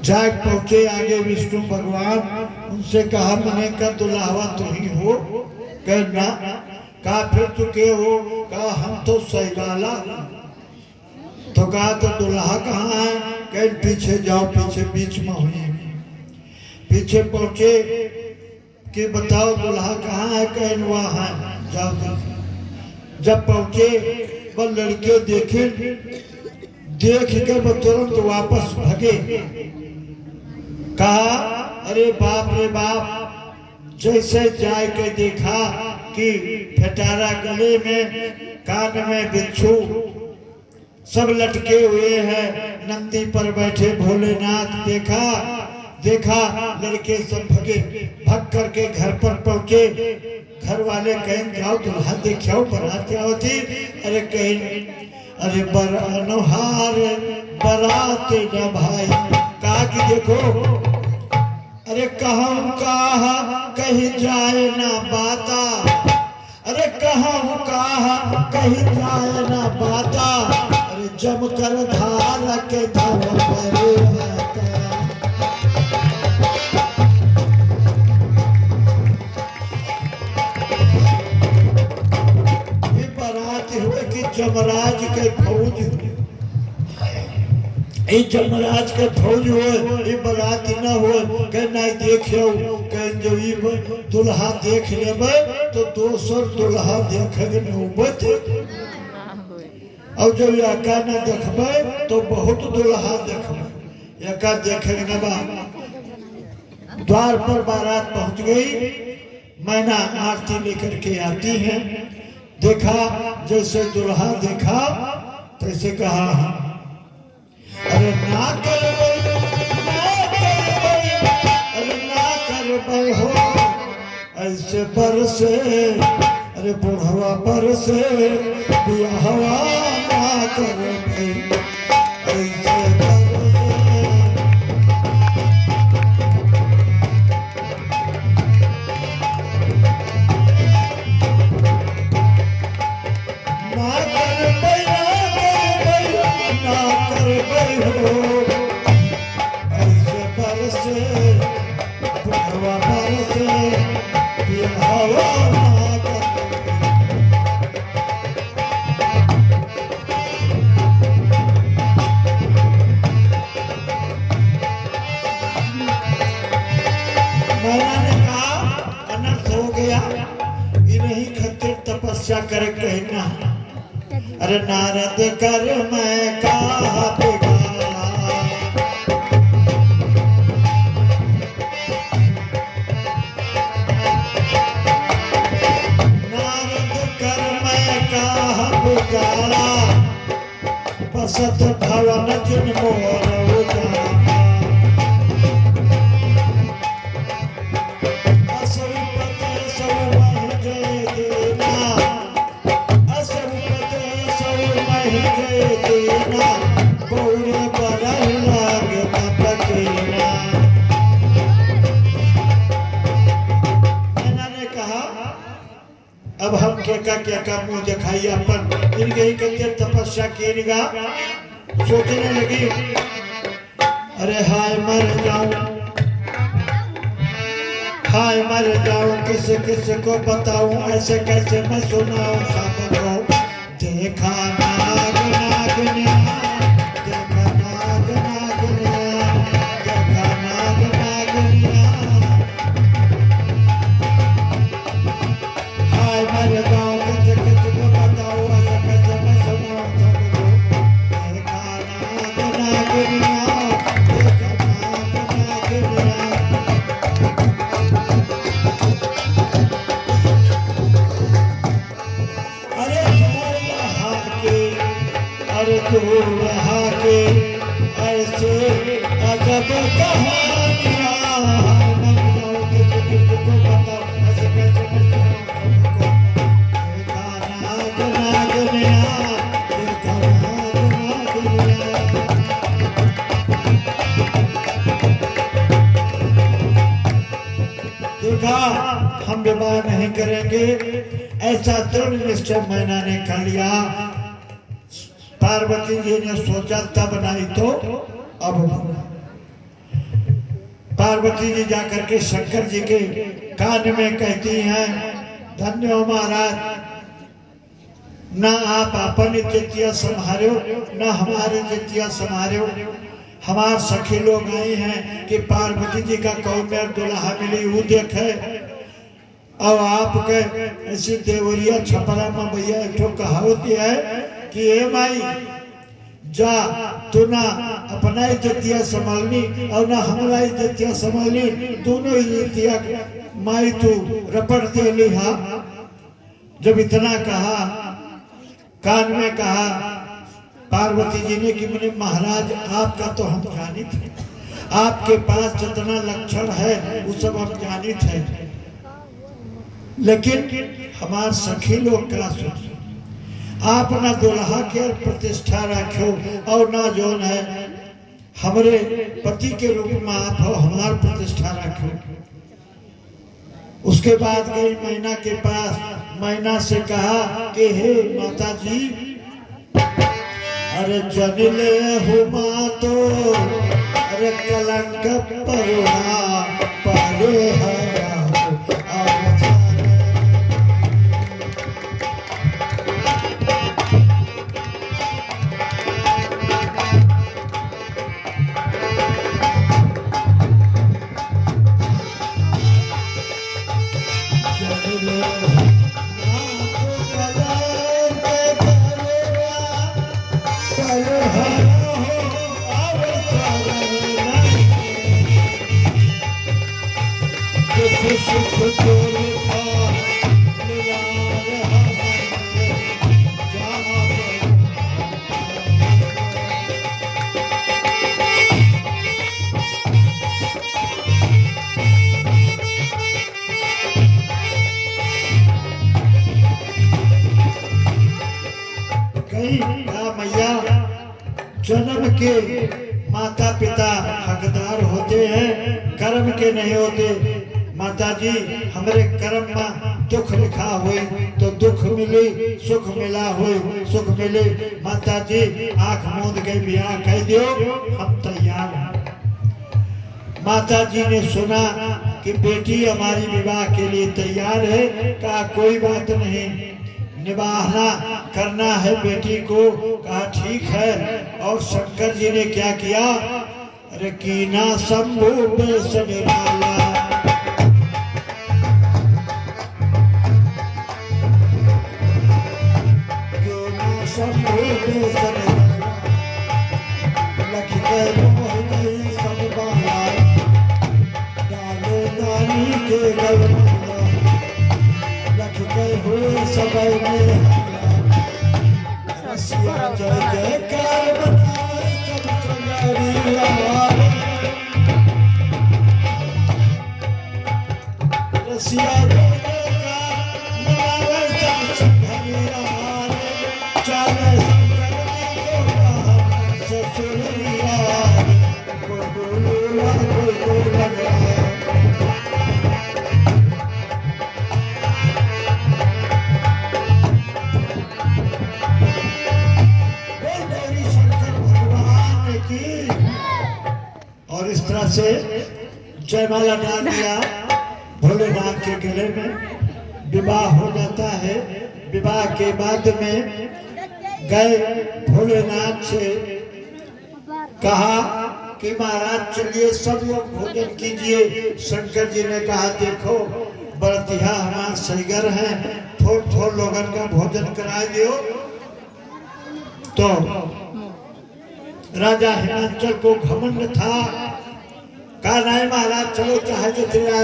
जाग पहुंचे आगे विष्णु भगवान, उनसे कहा मैंने का दुल्हावा तो ही हो? कहना कहा फिर तू के हो? कहा हम तो सैगाला। तो कहा तो दुल्हा कहाँ है? कह पीछे जाओ, पीछे बीच में हुई। पीछे पहुंचे कि बताओ दुल्हा कहाँ है? कह वहाँ है, जाओ देखो। जब पहुंचे वह लड़के देखे, देख कर वो तुरंत वापस भगे। कहा अरे बाप रे बाप, जैसे जाए के देखा कि फटारा गले में, कान में बिच्छू, सब लटके हुए हैं, नंदी पर बैठे भोलेनाथ। देखा लड़के सब भगे, भग करके घर पर पहुंचे। घर वाले कहें जाओ दुल्हा देखो, बारात क्या होती? अरे कहें अरे अनहार बारात न भाई। कहा कि देखो, अरे कहूँ कहा कहीं जाए ना बाता, अरे कहूँ कहा कहीं जाए ना बाता, अरे जम कर धार के धर पर जमराज के फौज, जमराज के फौज हो, ये बारात न हो। कह नहीं देखियो, कह जो दुल्हा देख लेबे तो दोसर दुल्हा देखे नौबत, और जब एका न देखबे तो बहुत दुल्हा देखबे, एका देखे न बा। द्वार पर बारात पहुंच गई। मैना आरती लेकर के आती है। देखा जैसे दुल्हा देखा तैसे कहा अरे ना कर अरे ना कर हो ऐसे बरसे, अरे बुढ़वा बरसे बियाहवा ना कर ऐसे तपस्या करे कहना। अरे नारद कर मैं कहा बिगाड़ा, नारद कर मैं कहा बिगाड़ा, बसत भवन जिन मोर उजाड़ा। अब हम क्या मुंह दिखाई अपन इन गई के तपस्या कीगा। सोचने लगी अरे हाय मर जाऊं, किस को बताऊं, ऐसे कैसे मैं सुनाऊं सबको। देखा नाग नागनिया, देखा नाग नागनिया, देखा नाग नागनिया। हाय मर जाऊं, किस को बताऊं, ऐसे कैसे मैं सुनाऊं सबको। देखा नाग नागनिया, देखा नाग नागनिया। दूर रहा के ऐसे अजब कहानियां, किसको बताओ ऐसे कैसे सबको। देखा नाग नागनिया, देखा नाग नागनिया। देखा हम विवाह नहीं करेंगे, ऐसा दृढ़ निश्चय मैना ने कर लिया। पार्वती जी ने सोचा तब नहीं तो अब बना। पार्वती जी जाकर के शंकर जी के कान में कहती हैं, धन्य हो महाराज, ना आप अपन इज्जतिया संभालो, ना हमारी इज्जतिया संभालो। हमारे सखी लोग आए हैं कि पार्वती जी का कौन में दुल्हा मिली वो देखे, और आपके ऐसी देवरिया छपरा में भैया एक कहावत है कि ए माई जा तू ना अपना इज्जतिया संभालनी और ना हमारा इज्जतिया संभालनी, दोनों इज्जतिया माई तू रपट दे ली। जब इतना कहा, कान में कहा पार्वती जी ने कि मैंने महाराज आपका तो हम जानित है, आपके पास जितना लक्षण है वो सब हम जानित है, लेकिन हमारे सखी लोग क्या सोच, आप ना दुल्हा के प्रतिष्ठा रखो और ना जो है हमारे पति के रूप में आप हो हमारी प्रतिष्ठा रखो। उसके बाद गई मैना के पास, मैना से कहा कि हे माता जी, अरे जनिले हुमा तो अरे कलंक परुणा परे हरा मैया जन्म के माता पिता हकदार होते हैं, कर्म के नहीं होते। माता जी हमारे कर्म में दुख लिखा हुए तो दुख मिले, सुख मिला हुए सुख मिले। माता जी आंख मूंद के ब्याह कह दो, हम तैयार हैं। माता जी ने सुना कि बेटी हमारी विवाह के लिए तैयार है, कहा कोई बात नहीं, निभाना करना है बेटी को, कहा ठीक है। और शंकर जी ने क्या किया, अरे कीना शंभु बेस निराला, कीना शंभु बेस निराला, लख के मोहनी सब बाला, डाले दानी के गलमाला, लख के हुए सबे में रसिया जय जयकार बनाए सब चंगारिया, रसिया जय जयकार बनाए सब चंगारिया, चाले शंकर को कहा ससुरिया, कोई बोलूला कोई बोलना। और इस तरह से जयमाला डाल दिया, भोलेनाथ के गले में विवाह हो जाता है। विवाह के बाद में गए भोलेनाथ से कहा कि महाराज चलिए सब लोग भोजन कीजिए। शंकर जी ने कहा देखो बरतिया हमारे सैगर हैं, थोड़ थोड़ लोगन का भोजन करा दियो। तो राजा हिमांचल को घमंड था, कहा नहीं महाराज चलो चाहे जितने